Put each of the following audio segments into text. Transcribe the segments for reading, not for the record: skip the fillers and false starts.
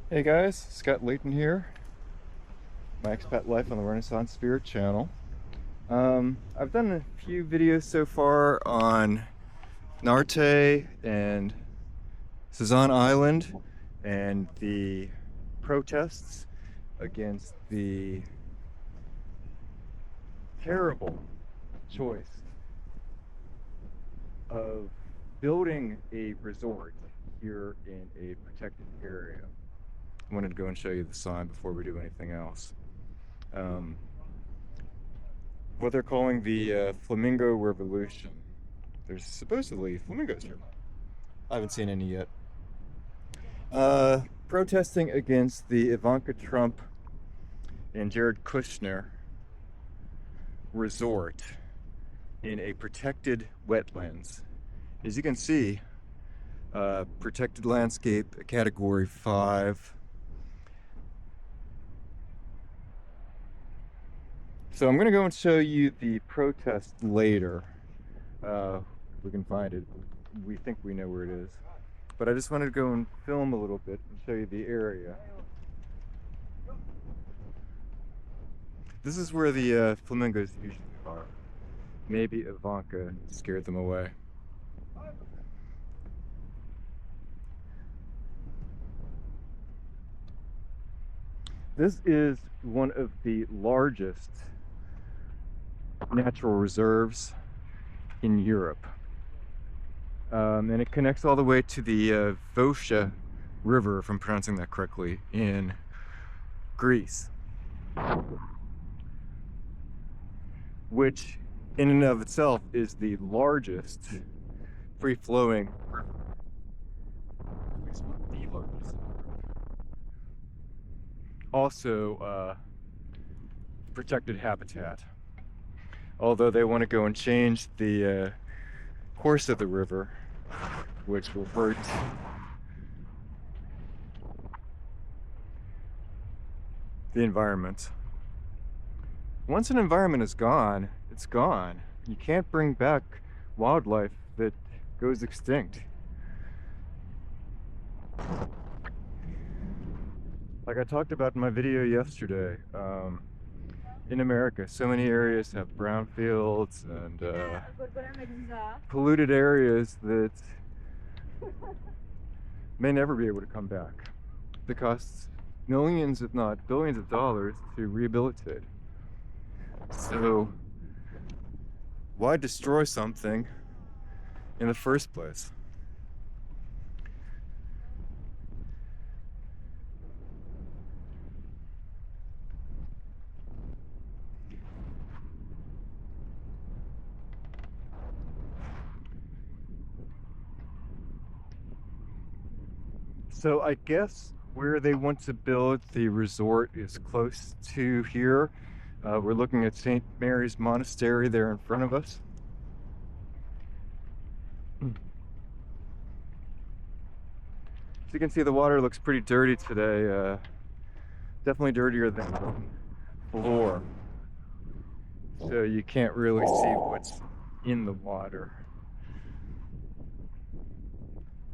Hey guys, Scott Layton here, my expat life on the Renaissance Spirit channel. I've done a few videos so far on Narta and Sazan Island and the protests against the terrible choice of building a resort here in a protected area. I wanted to go and show you the sign before we do anything else. What they're calling the Flamingo Revolution. There's supposedly flamingos here. I haven't seen any yet. Protesting against the Ivanka Trump and Jared Kushner resort in a protected wetlands. As you can see, protected landscape, category 5. So I'm going to go and show you the protest later. If we can find it. We think we know where it is. But I just wanted to go and film a little bit and show you the area. This is where the flamingos usually are. Maybe Ivanka scared them away. This is one of the largest natural reserves in Europe. And it connects all the way to the Vosha River, if I'm pronouncing that correctly, in Greece. Which, in and of itself, is the largest free-flowing river. At least one of the largest in Europe. Also, protected habitat. Although they want to go and change the course of the river, which will hurt the environment. Once an environment is gone, it's gone. You can't bring back wildlife that goes extinct. Like I talked about in my video yesterday, in America, so many areas have brownfields and polluted areas that may never be able to come back. It costs millions, if not billions of dollars to rehabilitate. So why destroy something in the first place? So I guess where they want to build the resort is close to here. We're looking at St. Mary's Monastery there in front of us. As you can see, the water looks pretty dirty today. Definitely dirtier than Vlorë. So you can't really see what's in the water.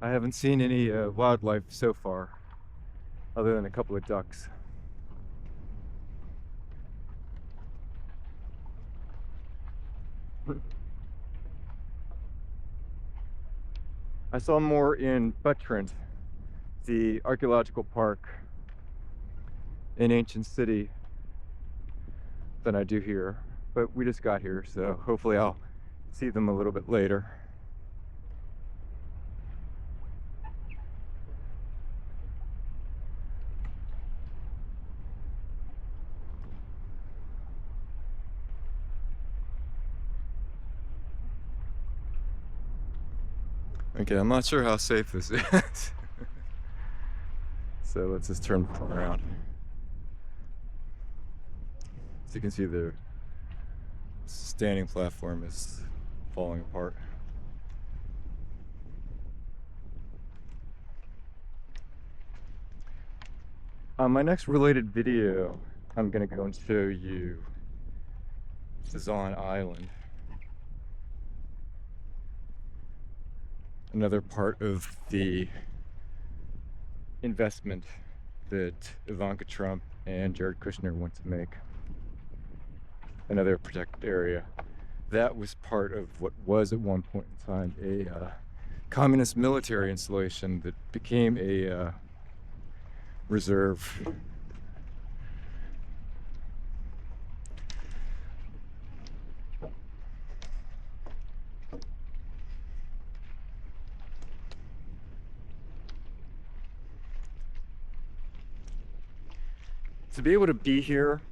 I haven't seen any wildlife so far, other than a couple of ducks. I saw more in Butrint, the archaeological park in ancient city, than I do here. But we just got here, so hopefully I'll see them a little bit later. Okay, I'm not sure how safe this is. So let's just turn around. So you can see the standing platform is falling apart. On my next related video, I'm gonna go and show you Sazan Island. Another part of the investment that Ivanka Trump and Kushner want to make another protected area. That was part of what was at one point in time a communist military installation that became a reserve. To be able to be here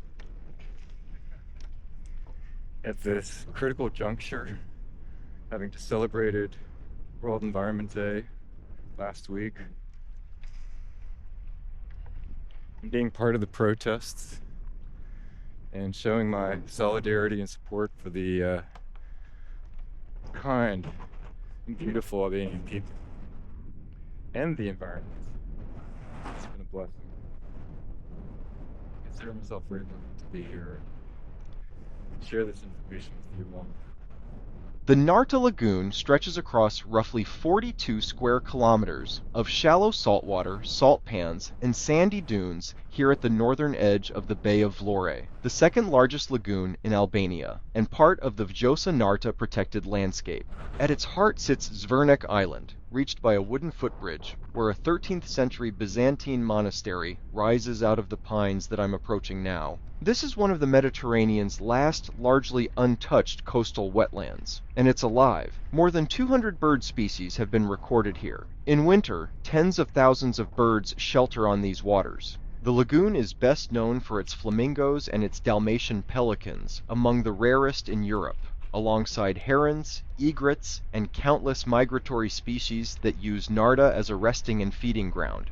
at this critical juncture, having just celebrated World Environment Day last week, and being part of the protests and showing my solidarity and support for the kind and beautiful Albanian people and the environment. It's been a blessing. I consider myself very lucky to be here and share this information with you all. The Narta Lagoon stretches across roughly 42 square kilometers of shallow saltwater, salt pans, and sandy dunes here at the northern edge of the Bay of Vlorë, the second largest lagoon in Albania, and part of the Vjosa Narta protected landscape. At its heart sits Zvërnec Island, reached by a wooden footbridge, where a 13th century Byzantine monastery rises out of the pines that I'm approaching now. This is one of the Mediterranean's last largely untouched coastal wetlands, and it's alive. More than 200 bird species have been recorded here. In winter, tens of thousands of birds shelter on these waters. The lagoon is best known for its flamingos and its Dalmatian pelicans, among the rarest in Europe, alongside herons, egrets, and countless migratory species that use Narta as a resting and feeding ground.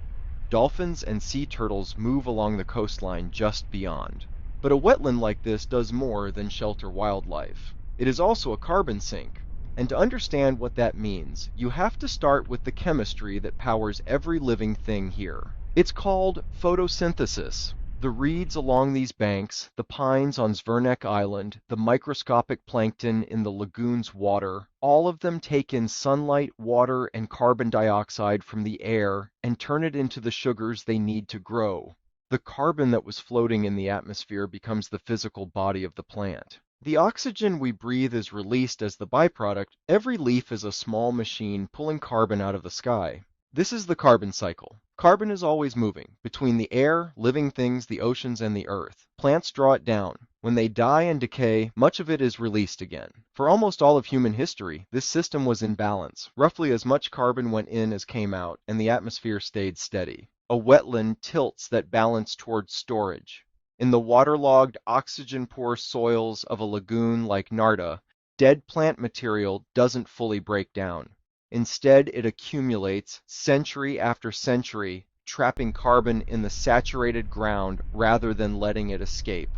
Dolphins and sea turtles move along the coastline just beyond. But a wetland like this does more than shelter wildlife. It is also a carbon sink. And to understand what that means, you have to start with the chemistry that powers every living thing here. It's called photosynthesis. The reeds along these banks, the pines on Zvernec Island, the microscopic plankton in the lagoon's water, all of them take in sunlight, water, and carbon dioxide from the air and turn it into the sugars they need to grow. The carbon that was floating in the atmosphere becomes the physical body of the plant. The oxygen we breathe is released as the byproduct. Every leaf is a small machine pulling carbon out of the sky. This is the carbon cycle. Carbon is always moving between the air, living things, the oceans, and the earth. Plants draw it down. When they die and decay, much of it is released again. For almost all of human history, this system was in balance. Roughly as much carbon went in as came out, and the atmosphere stayed steady. A wetland tilts that balance towards storage. In the waterlogged, oxygen-poor soils of a lagoon like Narta, dead plant material doesn't fully break down. Instead, it accumulates century after century, trapping carbon in the saturated ground rather than letting it escape.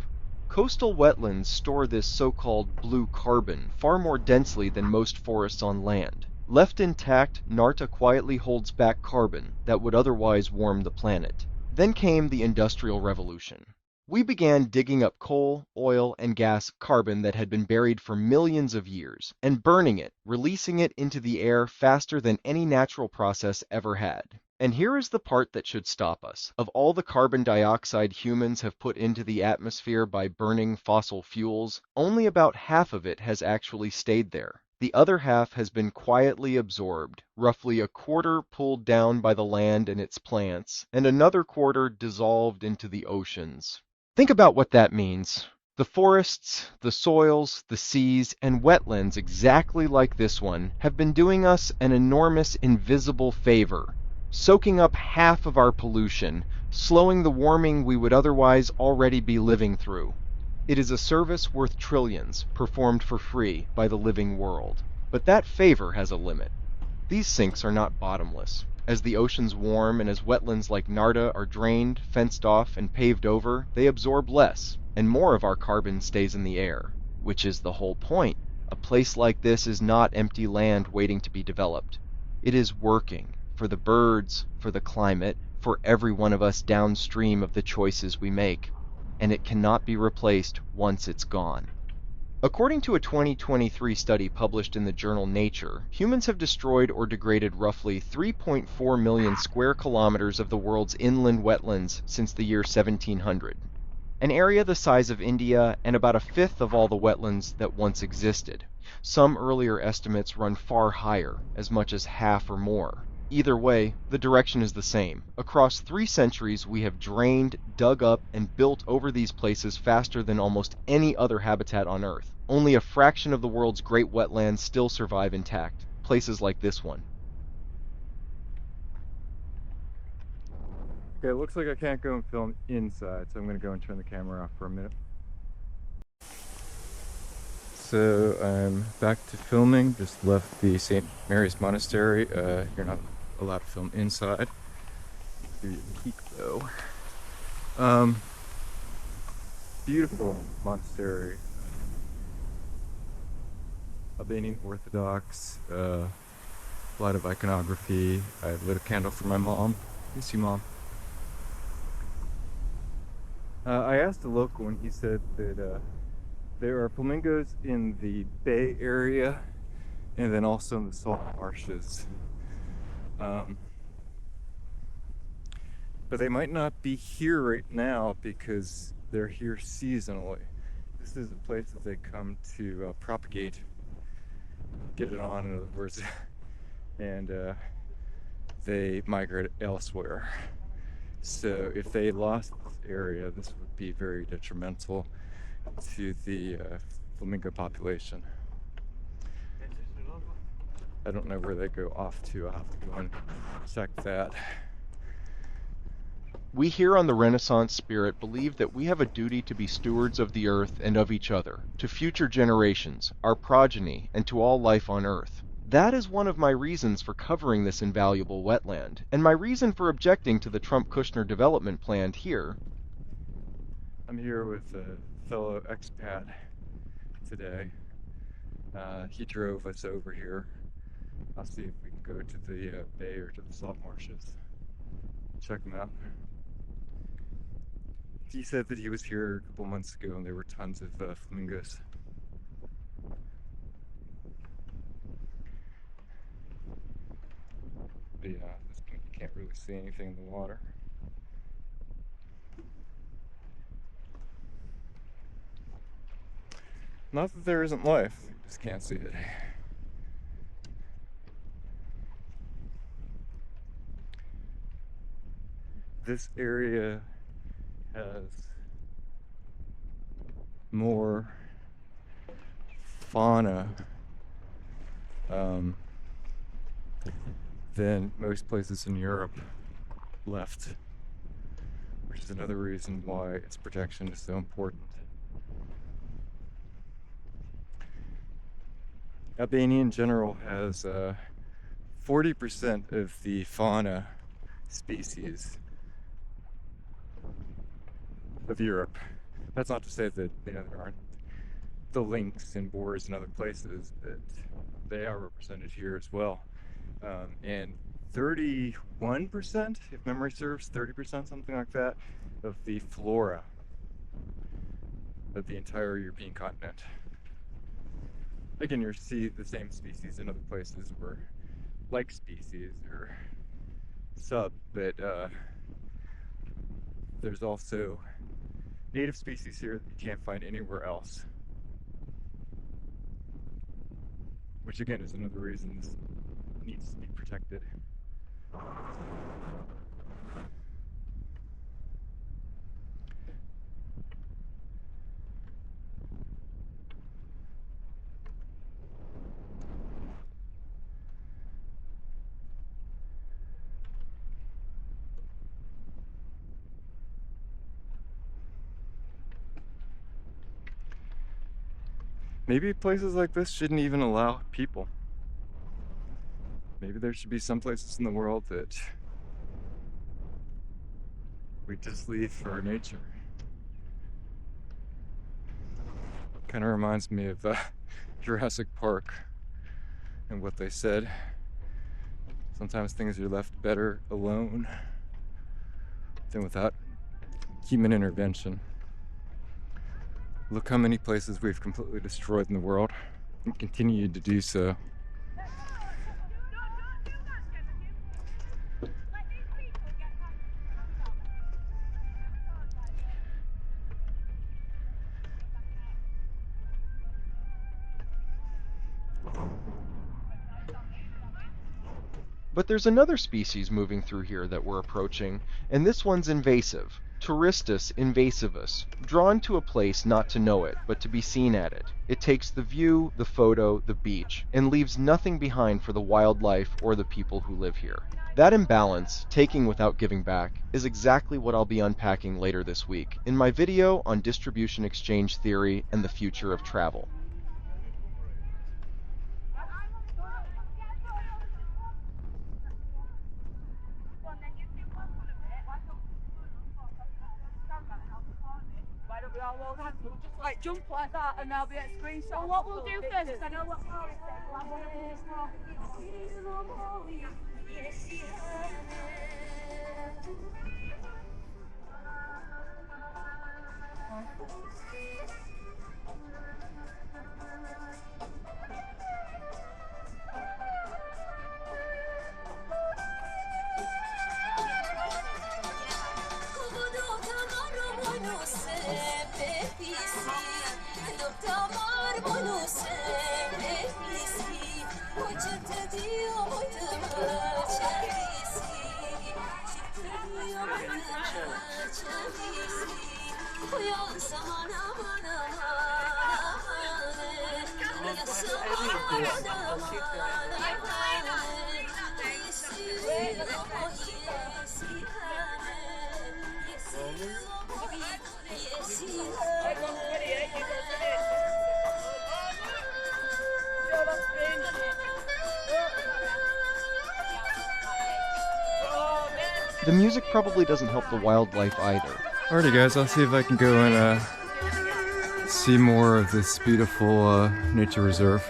Coastal wetlands store this so-called blue carbon far more densely than most forests on land. Left intact, Narta quietly holds back carbon that would otherwise warm the planet. Then came the Industrial Revolution. We began digging up coal, oil, and gas carbon that had been buried for millions of years, and burning it, releasing it into the air faster than any natural process ever had. And here is the part that should stop us. Of all the carbon dioxide humans have put into the atmosphere by burning fossil fuels, only about half of it has actually stayed there. The other half has been quietly absorbed, roughly a quarter pulled down by the land and its plants, and another quarter dissolved into the oceans. Think about what that means. The forests, the soils, the seas, and wetlands exactly like this one have been doing us an enormous invisible favor, soaking up half of our pollution, slowing the warming we would otherwise already be living through. It is a service worth trillions, performed for free by the living world. But that favor has a limit. These sinks are not bottomless. As the oceans warm and as wetlands like Narta are drained, fenced off, and paved over, they absorb less, and more of our carbon stays in the air. Which is the whole point. A place like this is not empty land waiting to be developed. It is working, for the birds, for the climate, for every one of us downstream of the choices we make. And it cannot be replaced once it's gone. According to a 2023 study published in the journal Nature, humans have destroyed or degraded roughly 3.4 million square kilometers of the world's inland wetlands since the year 1700, an area the size of India and about a fifth of all the wetlands that once existed. Some earlier estimates run far higher, as much as half or more. Either way, the direction is the same. Across 3 centuries, we have drained, dug up, and built over these places faster than almost any other habitat on Earth. Only a fraction of the world's great wetlands still survive intact, places like this one. Okay, it looks like I can't go and film inside, so I'm going to go and turn the camera off for a minute. So I'm back to filming, just left the St. Mary's Monastery. You're not allowed to film inside. Give you a peek though. Beautiful monastery. Albanian Orthodox, a lot of iconography. I lit a candle for my mom. Miss you, Mom. I asked a local and he said that there are flamingos in the bay area and then also in the salt marshes. But they might not be here right now because they're here seasonally. This is a place that they come to propagate, get it on, in other words, and they migrate elsewhere. So if they lost this area, this would be very detrimental to the flamingo population. I don't know where they go off to. I'll have to go and check that. We here on the Renaissance Spirit believe that we have a duty to be stewards of the earth and of each other, to future generations, our progeny, and to all life on earth. That is one of my reasons for covering this invaluable wetland, and my reason for objecting to the Trump-Kushner development plan here. I'm here with a fellow expat today. He drove us over here. I'll see if we can go to the bay or to the salt marshes. Check them out. He said that he was here a couple months ago and there were tons of flamingos. But yeah, at this point you can't really see anything in the water. Not that there isn't life, you just can't see it. This area has more fauna than most places in Europe left, which is another reason why its protection is so important. Albania in general has 40% of the fauna species of Europe. That's not to say that there aren't the lynx and boars in other places, but they are represented here as well. And 31%, if memory serves, 30%, something like that, of the flora of the entire European continent. Again, you see the same species in other places, or like species, or sub, but there's also native species here that you can't find anywhere else. Which again is another reason this needs to be protected. Maybe places like this shouldn't even allow people. Maybe there should be some places in the world that we just leave for nature. Kind of reminds me of Jurassic Park and what they said. Sometimes things are left better alone than without human intervention. Look how many places we've completely destroyed in the world and continue to do so. But there's another species moving through here that we're approaching, and this one's invasive. Touristus invasivus, drawn to a place not to know it, but to be seen at it. It takes the view, the photo, the beach, and leaves nothing behind for the wildlife or the people who live here. That imbalance, taking without giving back, is exactly what I'll be unpacking later this week in my video on distribution exchange theory and the future of travel. We'll just like jump like that and there'll be a screenshot. Well, what we'll do first is I know what Paul is saying. We'll have one of these now. The music probably doesn't help the wildlife either. Alrighty guys, I'll see if I can go and see more of this beautiful nature reserve.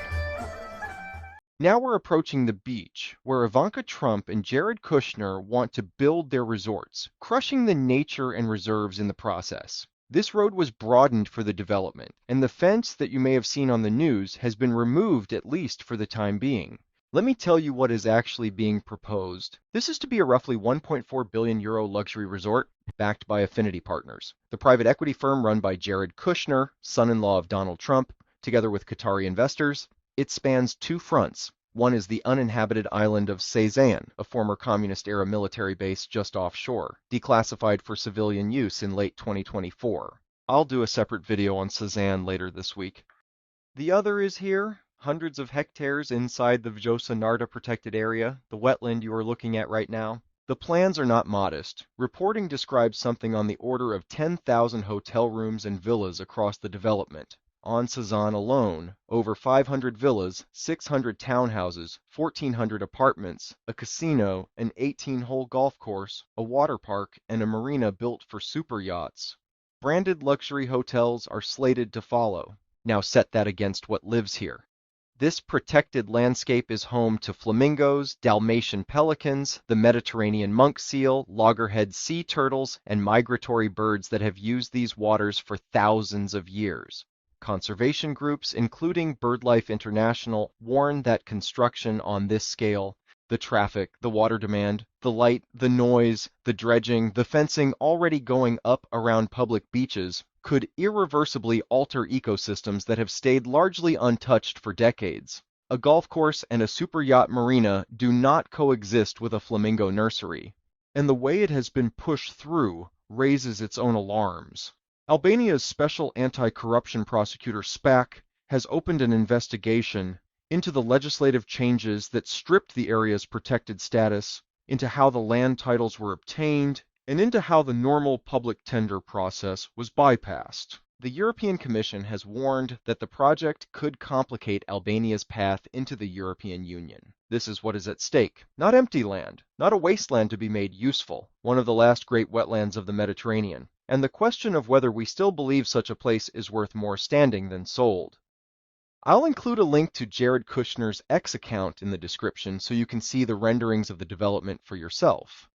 Now we're approaching the beach, where Ivanka Trump and Jared Kushner want to build their resorts, crushing the nature and reserves in the process. This road was broadened for the development, and the fence that you may have seen on the news has been removed at least for the time being. Let me tell you what is actually being proposed. This is to be a roughly 1.4 billion euro luxury resort backed by Affinity partners. The private equity firm run by Jared Kushner, son-in-law of Donald Trump, together with Qatari investors. It spans two fronts. One is the uninhabited island of Sazan, a former communist-era military base just offshore, declassified for civilian use in late 2024. I'll do a separate video on Sazan later this week. The other is here, hundreds of hectares inside the Vjosa Narta protected area, the wetland you are looking at right now. The plans are not modest. Reporting describes something on the order of 10,000 hotel rooms and villas across the development. On Sazan alone, over 500 villas, 600 townhouses, 1,400 apartments, a casino, an 18-hole golf course, a water park, and a marina built for super yachts. Branded luxury hotels are slated to follow. Now set that against what lives here. This protected landscape is home to flamingos, Dalmatian pelicans, the Mediterranean monk seal, loggerhead sea turtles, and migratory birds that have used these waters for thousands of years. Conservation groups, including BirdLife International, warn that construction on this scale, the traffic, the water demand, the light, the noise, the dredging, the fencing already going up around public beaches, could irreversibly alter ecosystems that have stayed largely untouched for decades. A golf course and a super yacht marina do not coexist with a flamingo nursery, and the way it has been pushed through raises its own alarms. Albania's special anti-corruption prosecutor SPAC has opened an investigation into the legislative changes that stripped the area's protected status, into how the land titles were obtained, and into how the normal public tender process was bypassed. The European Commission has warned that the project could complicate Albania's path into the European Union. This is what is at stake. Not empty land, not a wasteland to be made useful, one of the last great wetlands of the Mediterranean, and the question of whether we still believe such a place is worth more standing than sold. I'll include a link to Jared Kushner's X account in the description so you can see the renderings of the development for yourself.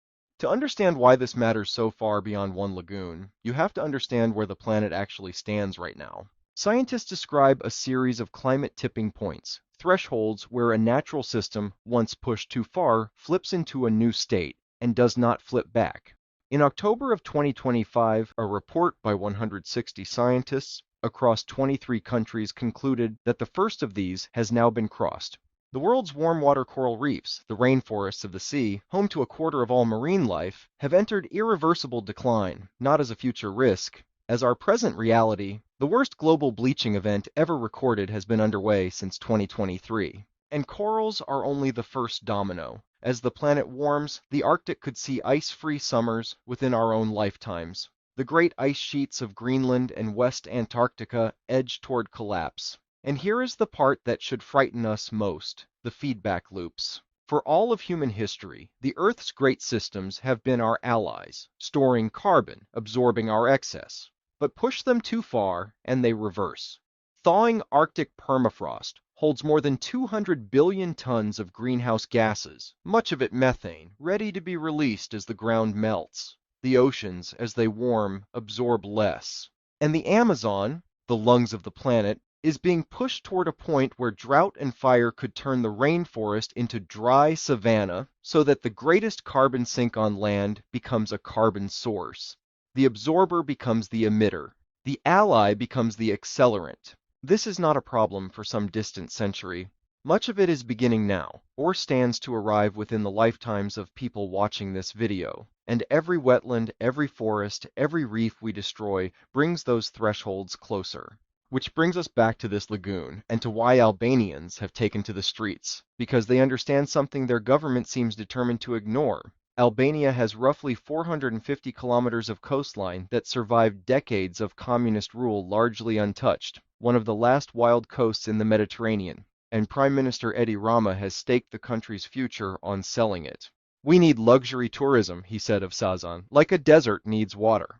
To understand why this matters so far beyond one lagoon, you have to understand where the planet actually stands right now. Scientists describe a series of climate tipping points, thresholds where a natural system, once pushed too far, flips into a new state and does not flip back. In October of 2025, a report by 160 scientists across 23 countries concluded that the first of these has now been crossed. The world's warm water coral reefs, the rainforests of the sea, home to a quarter of all marine life, have entered irreversible decline, not as a future risk. As our present reality, the worst global bleaching event ever recorded has been underway since 2023. And corals are only the first domino. As the planet warms, the Arctic could see ice-free summers within our own lifetimes. The great ice sheets of Greenland and West Antarctica edge toward collapse. And here is the part that should frighten us most, the feedback loops. For all of human history, the Earth's great systems have been our allies, storing carbon, absorbing our excess. But push them too far, and they reverse. Thawing Arctic permafrost holds more than 200 billion tons of greenhouse gases, much of it methane, ready to be released as the ground melts. The oceans, as they warm, absorb less. And the Amazon, the lungs of the planet, is being pushed toward a point where drought and fire could turn the rainforest into dry savanna so that the greatest carbon sink on land becomes a carbon source. The absorber becomes the emitter. The ally becomes the accelerant. This is not a problem for some distant century. Much of it is beginning now, or stands to arrive within the lifetimes of people watching this video. And every wetland, every forest, every reef we destroy brings those thresholds closer. Which brings us back to this lagoon, and to why Albanians have taken to the streets, because they understand something their government seems determined to ignore. Albania has roughly 450 kilometers of coastline that survived decades of communist rule largely untouched, one of the last wild coasts in the Mediterranean, and Prime Minister Rama has staked the country's future on selling it. "We need luxury tourism," he said of Sazan, "like a desert needs water."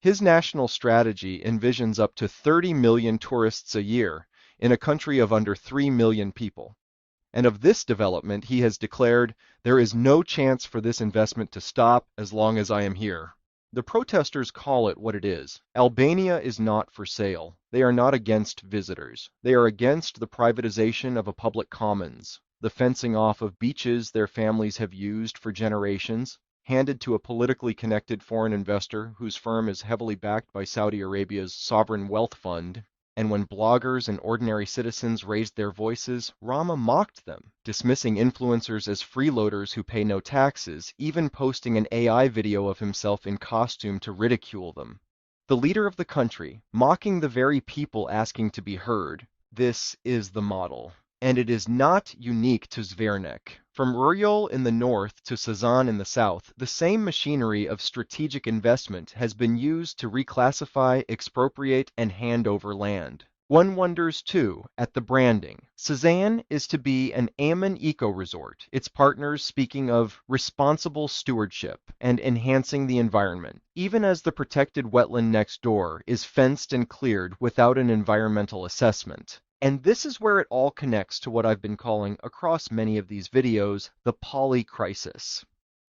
His national strategy envisions up to 30 million tourists a year in a country of under 3 million people. And of this development he has declared, "There is no chance for this investment to stop as long as I am here." The protesters call it what it is. Albania is not for sale. They are not against visitors. They are against the privatization of a public commons, the fencing off of beaches their families have used for generations, handed to a politically connected foreign investor whose firm is heavily backed by Saudi Arabia's sovereign wealth fund. And when bloggers and ordinary citizens raised their voices, Rama mocked them, dismissing influencers as freeloaders who pay no taxes, even posting an AI video of himself in costume to ridicule them. The leader of the country, mocking the very people asking to be heard. This is the model. And it is not unique to Zvernec. From Ruriol in the north to Sazan in the south, the same machinery of strategic investment has been used to reclassify, expropriate, and hand over land. One wonders, too, at the branding. Sazan is to be an Ammon eco-resort, its partners speaking of responsible stewardship and enhancing the environment, even as the protected wetland next door is fenced and cleared without an environmental assessment. And this is where it all connects to what I've been calling across many of these videos, the Polycrisis.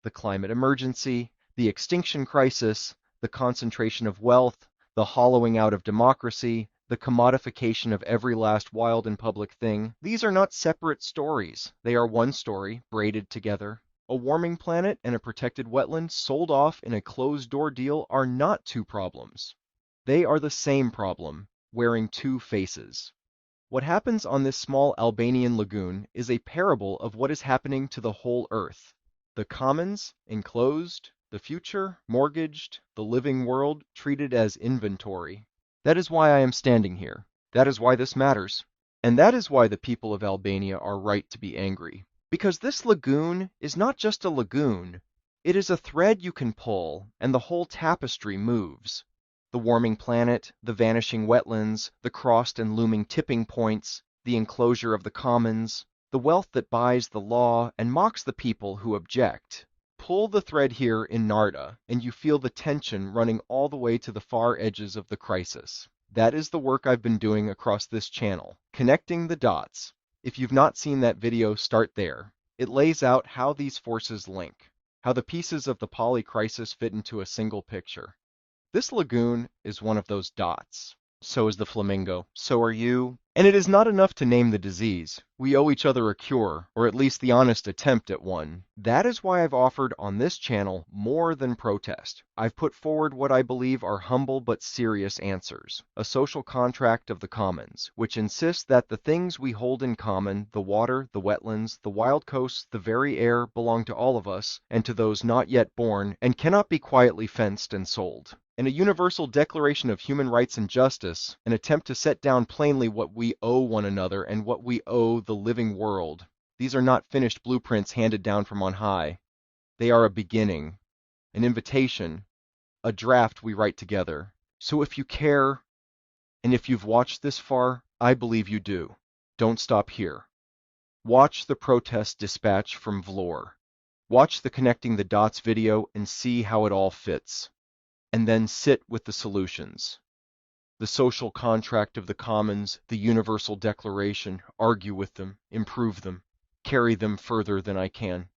The climate emergency, the extinction crisis, the concentration of wealth, the hollowing out of democracy, the commodification of every last wild and public thing. These are not separate stories. They are one story, braided together. A warming planet and a protected wetland sold off in a closed-door deal are not two problems. They are the same problem, wearing two faces. What happens on this small Albanian lagoon is a parable of what is happening to the whole Earth. The commons, enclosed, the future, mortgaged, the living world, treated as inventory. That is why I am standing here. That is why this matters. And that is why the people of Albania are right to be angry. Because this lagoon is not just a lagoon. It is a thread you can pull, and the whole tapestry moves. The warming planet, the vanishing wetlands, the crossed and looming tipping points, the enclosure of the commons, the wealth that buys the law and mocks the people who object. Pull the thread here in Narta, and you feel the tension running all the way to the far edges of the crisis. That is the work I've been doing across this channel, connecting the dots. If you've not seen that video, start there. It lays out how these forces link. how the pieces of the Polycrisis fit into a single picture. This lagoon is one of those dots. So is the flamingo. So are you. And it is not enough to name the disease. We owe each other a cure, or at least the honest attempt at one. That is why I've offered on this channel more than protest. I've put forward what I believe are humble but serious answers. A social contract of the commons, which insists that the things we hold in common, the water, the wetlands, the wild coasts, the very air, belong to all of us, and to those not yet born, and cannot be quietly fenced and sold. In a universal declaration of human rights and justice, an attempt to set down plainly what we owe one another and what we owe the living world. These are not finished blueprints handed down from on high. They are a beginning, an invitation, a draft we write together. So if you care, and if you've watched this far, I believe you do. Don't stop here. Watch the protest dispatch from Vlorë. Watch the Connecting the Dots video and see how it all fits. And then sit with the solutions. The social contract of the commons, the universal declaration, argue with them, improve them, carry them further than I can.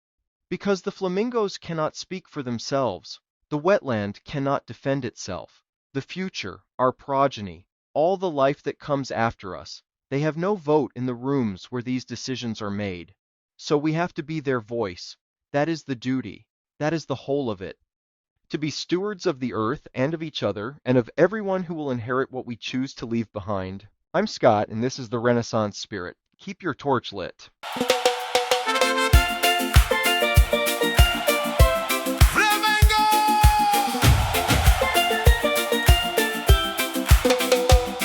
Because the flamingos cannot speak for themselves, the wetland cannot defend itself. The future, our progeny, all the life that comes after us, they have no vote in the rooms where these decisions are made. So we have to be their voice. That is the duty. That is the whole of it. To be stewards of the earth and of each other, and of everyone who will inherit what we choose to leave behind. I'm Scott, and this is the Renaissance Spirit. Keep your torch lit.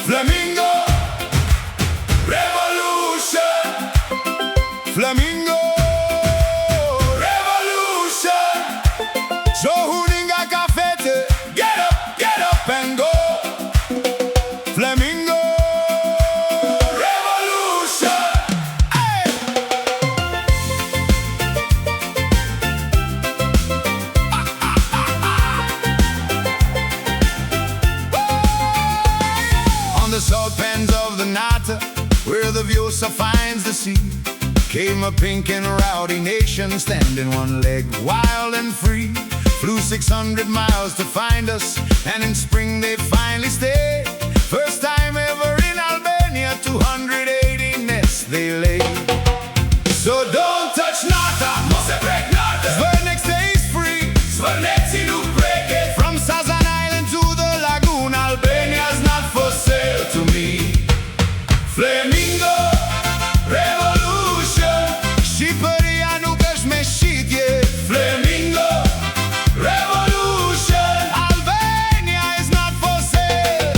Flamingo Revolution. Flamingo Revolution. So huninga kafete. Get up and go. Flamingo Revolution. Hey. On the salt pans of the Narta, where the Vjosa finds the sea, came a pink and rowdy nation, standing one leg wild and free. Flew 600 miles to find us, and in spring they finally stayed. First time ever in Albania, 280 nests they laid. So don't touch Narta, mose break Narta. Zvërnec stays free, Zvërnec you break it. From Sazan Island to the lagoon, Albania's not for sale to me. Flamingo Revolution. Shqipëria nuk është me shitje. Flamingo Revolution. Albania is not for sale.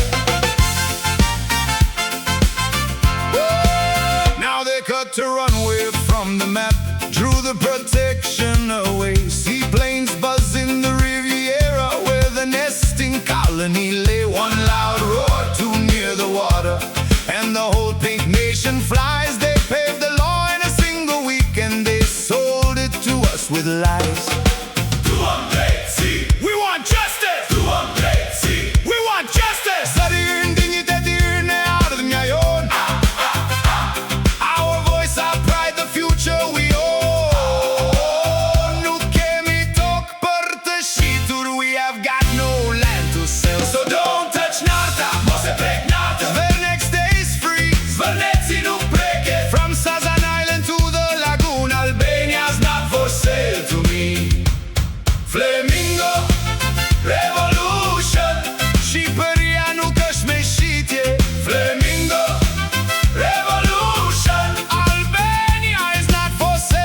Woo! Now they cut to runway from the map, drew the protection away. Seaplanes buzz in the Riviera, where the nesting colony lay. One loud roar too near the water, and the whole pink nation flies. They paved the law in a single week, and they sold it to us with lies. We want justice. We want justice. Our voice, our pride, the future we own. Nuk kemi tokë për të shitur, we have got no land to sell. So don't touch Narta, mos e prek Narta. Zvërnec stays free, Zvërnec nuk break it. From Sazan Island to the lagoon, Albania's not for sale to me. Flamingo Revolution. Shqipëria nuk është me shitje. Flamingo Revolution. Albania is not for sale.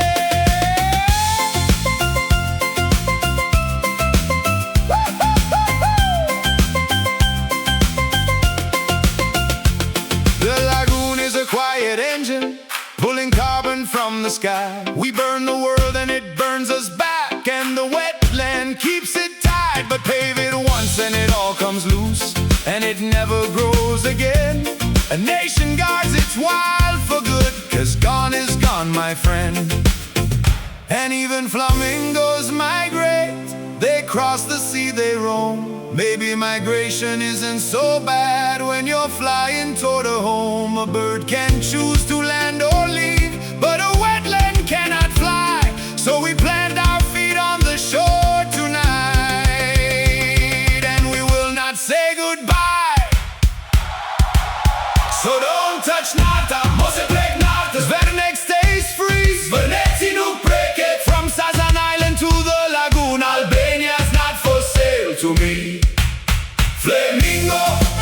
The lagoon is a quiet engine, pulling carbon from the sky. We burn the world and it burns us back, and the wetland keeps it tight. But pave it once and it all comes loose, and it never grows again. A nation guards its wild for good, 'cause gone is gone, my friend. And even flamingos migrate, they cross the sea, they roam. Maybe migration isn't so bad when you're flying toward a home. A bird can choose to land or leave, but a wetland cannot fly. So we plant our feet on the shore. Flamingo